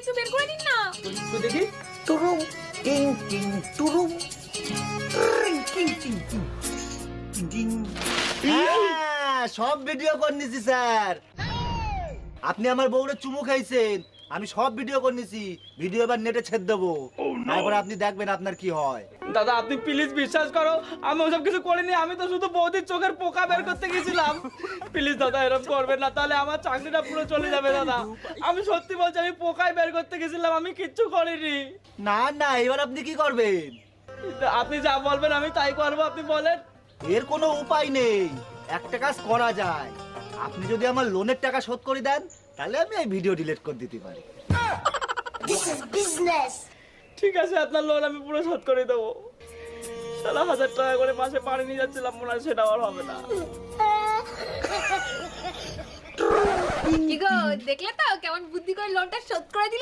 একটু বের করে দিন না। তো দেখি তুরুম টিং টিং তুরুম টিং টিং টিং টিং টিং টিং। হ্যাঁ, সব ভিডিও করে নিছি স্যার। আপনি আমার বউরে চুমু খাইছেন, আমি সব ভিডিও করে নিছি। ভিডিও এবার নেটে ছেড়ে দেবো, তারপর আপনি দেখবেন আপনার কি হয়। দাদা আপনি প্লিজ বিশ্বাস করো, আমি ওসব কিছু করিনি। আমি তো শুধু বৌদির চোখের পোকা বের করতে গেছিলাম। প্লিজ দাদা এরকম করবেন না, তাহলে আমার চাকরিটা পুরো চলে যাবে দাদা। আমি সত্যি বলছি, আমি পোকায় বের করতে গেছিলাম, আমি কিচ্ছু করিনি। না না, এবার আপনি কি করবেন? আপনি যা বলবেন আমি তাই করবো, আপনি বলেন। এর কোনো উপায় নেই, একটা কাজ করা যায়। আপনি যদি আমার লোনের টাকা শোধ করে দেন, তাহলে আমি এই ভিডিও ডিলিট করে দিতে পারি। This is business. ঠিক আছে, আপনার লোন আমি পুরো শোধ করে দেবো। সারা 1000 টাকা করে মাসে পানি নিয়ে যাচ্ছিলাম, মনে হয় সেটা আর হবে না। কি গো, দেখলে তো কেমন বুদ্ধি করে লোনটা শোধ করে দিল?